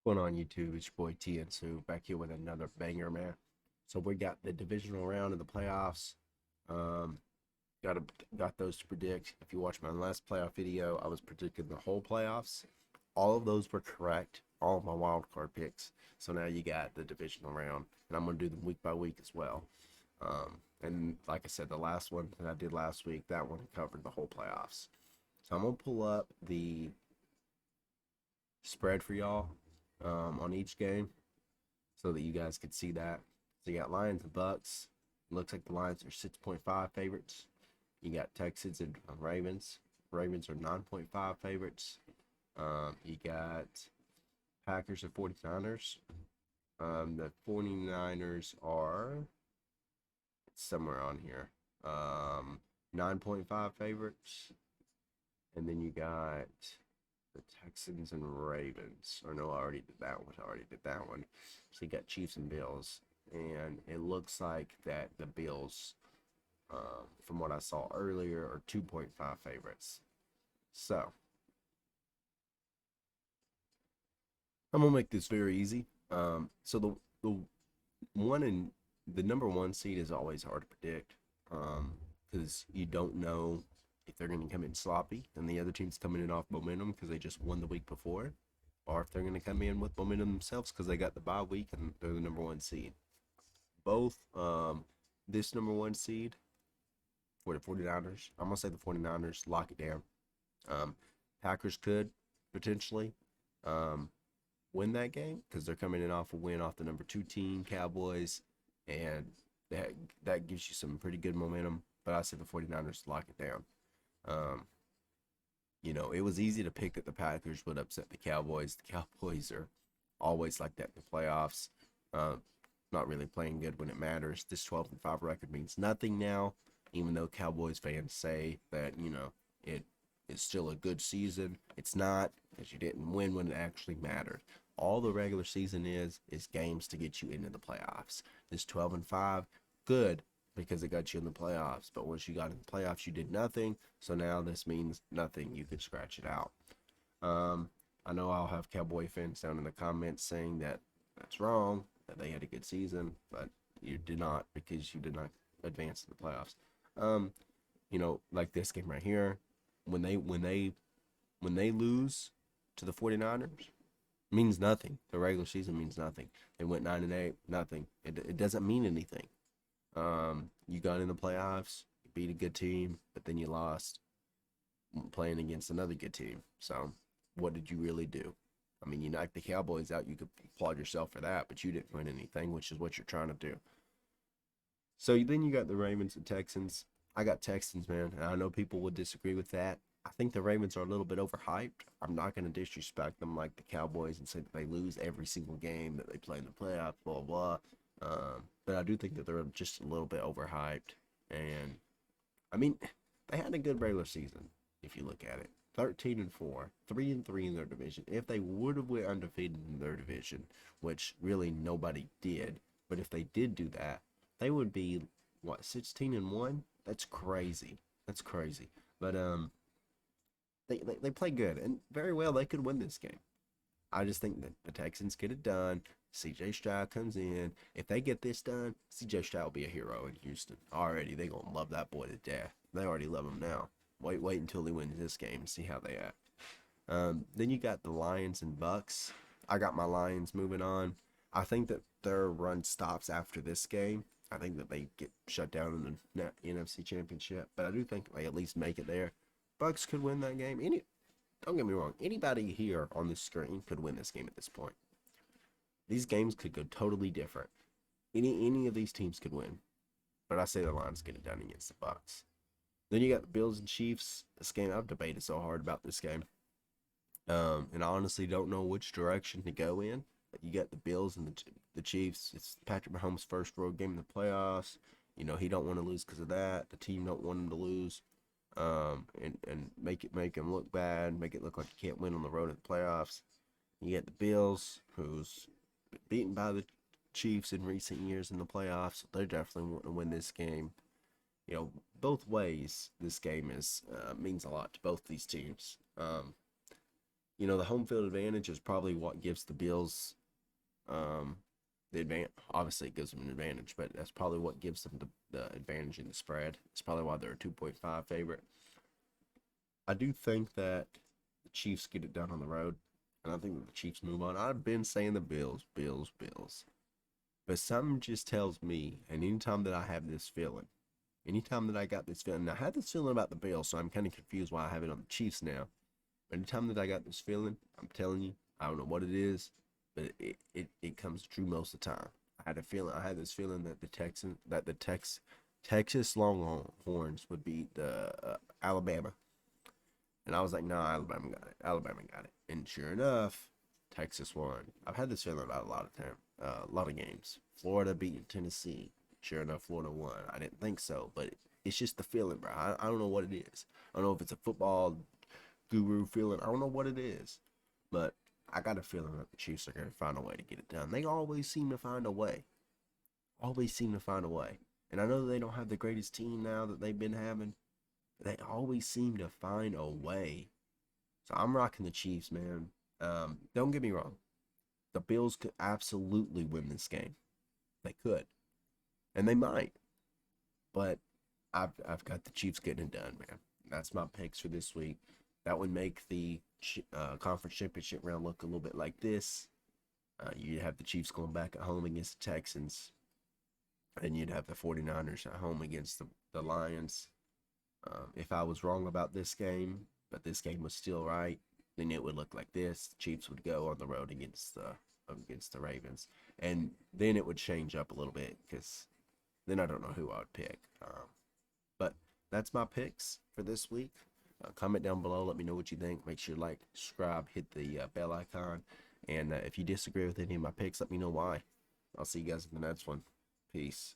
Going on YouTube, it's your boy T and Sue back here with another banger, man. So we got the divisional round of the playoffs. Um, got got those to predict. If you watch my last playoff video, I was predicting the whole playoffs. All of those were correct. All of my wild card picks. So now you got the divisional round, and I'm gonna do them week by week as well. And like I said, the last one that I did last week, that one covered the whole playoffs. So I'm gonna pull up the spread for y'all on each game so that you guys could see that. So you got Lions and Bucks. Looks like the Lions are 6.5 favorites. You got Texans and Ravens. Ravens are 9.5 favorites. You got Packers and 49ers. The 49ers are somewhere on here. 9.5 favorites. And then you got the Texans and Ravens. Or no, I already did that one. So you got Chiefs and Bills. And it looks like that the Bills, from what I saw earlier, are 2.5 favorites. So I'm gonna make this very easy. So the one in the number one seed is always hard to predict, because you don't know if they're going to come in sloppy and the other team's coming in off momentum because they just won the week before, or if they're going to come in with momentum themselves because they got the bye week and they're the number one seed. Both this number one seed for the 49ers, I'm going to say the 49ers lock it down. Packers could potentially win that game because they're coming in off a win off the number two team, Cowboys, and that gives you some pretty good momentum. But I say the 49ers lock it down. It was easy to pick that the Packers would upset the Cowboys. The Cowboys are always like that in the playoffs. Not really playing good when it matters. This 12-5 record means nothing now, even though Cowboys fans say that, it is still a good season. It's not, because you didn't win when it actually mattered. All the regular season is games to get you into the playoffs. This 12-5, good, because it got you in the playoffs. But once you got in the playoffs, you did nothing. So now this means nothing. You could scratch it out. I know I'll have Cowboy fans down in the comments saying that that's wrong, that they had a good season, but you did not, because you did not advance to the playoffs. Like this game right here, when they lose to the 49ers, means nothing. The regular season means nothing. They went 9-8, nothing. It doesn't mean anything. You got in the playoffs, you beat a good team, but then you lost playing against another good team. So what did you really do? I mean, you knocked the Cowboys out. You could applaud yourself for that, but you didn't win anything, which is what you're trying to do. So then you got the Ravens and Texans. I got Texans, man. And I know people would disagree with that. I think the Ravens are a little bit overhyped. I'm not going to disrespect them like the Cowboys and say that they lose every single game that they play in the playoffs, blah, blah. But I do think that they're just a little bit overhyped. And, I mean, they had a good regular season, if you look at it. 13-4, 3-3 in their division. If they would have went undefeated in their division, which really nobody did, but if they did do that, they would be, what, 16-1? That's crazy. That's crazy. But they play good, and very well they could win this game. I just think that the Texans get it done. CJ Stroud comes in. If they get this done, CJ Stroud will be a hero in Houston. Already, they gonna love that boy to death. They already love him now. Wait until he wins this game and see how they act. Then you got the Lions and Bucks. I got my Lions moving on. I think that their run stops after this game. I think that they get shut down in the NFC Championship, but I do think they at least make it there. Bucks could win that game. Don't get me wrong. Anybody here on this screen could win this game at this point. These games could go totally different. Any of these teams could win, but I say the Lions get it done against the Bucks. Then you got the Bills and Chiefs. This game, I've debated so hard about this game. And I honestly don't know which direction to go in. You got the Bills and the Chiefs. It's Patrick Mahomes' first road game in the playoffs. He don't want to lose because of that. The team don't want him to lose. And make him look bad, make it look like he can't win on the road in the playoffs. You get the Bills, who's been beaten by the Chiefs in recent years in the playoffs. So they're definitely wanting to win this game. Both ways, this game is means a lot to both these teams. The home field advantage is probably what gives the Bills the advantage. Obviously, it gives them an advantage, but that's probably what gives them the advantage in the spread. It's probably why they're a 2.5 favorite. I do think that the Chiefs get it done on the road, and I think that the Chiefs move on. I've been saying the Bills, Bills, Bills. But something just tells me, and anytime that I have this feeling, anytime that I got this feeling, I had this feeling about the Bills, so I'm kind of confused why I have it on the Chiefs now. But anytime that I got this feeling, I'm telling you, I don't know what it is, but it comes true most of the time. I had this feeling that Texas Longhorns would beat the Alabama, and I was like, nah, Alabama got it. Alabama got it. And sure enough, Texas won. I've had this feeling about a lot of games. Florida beating Tennessee. Sure enough, Florida won. I didn't think so, but it's just the feeling, bro. I don't know what it is. I don't know if it's a football guru feeling. I don't know what it is, but I got a feeling that the Chiefs are going to find a way to get it done. They always seem to find a way. Always seem to find a way. And I know they don't have the greatest team now that they've been having. They always seem to find a way. So I'm rocking the Chiefs, man. Don't get me wrong. The Bills could absolutely win this game. They could, and they might. But I've got the Chiefs getting it done, man. That's my picks for this week. That would make the conference championship round look a little bit like this. You'd have the Chiefs going back at home against the Texans, and you'd have the 49ers at home against the Lions. If I was wrong about this game, but this game was still right, then it would look like this. The Chiefs would go on the road against the Ravens, and then it would change up a little bit because then I don't know who I would pick. But that's my picks for this week. Comment down below. Let me know what you think. Make sure to like, subscribe, hit the bell icon. And if you disagree with any of my picks, let me know why. I'll see you guys in the next one. Peace.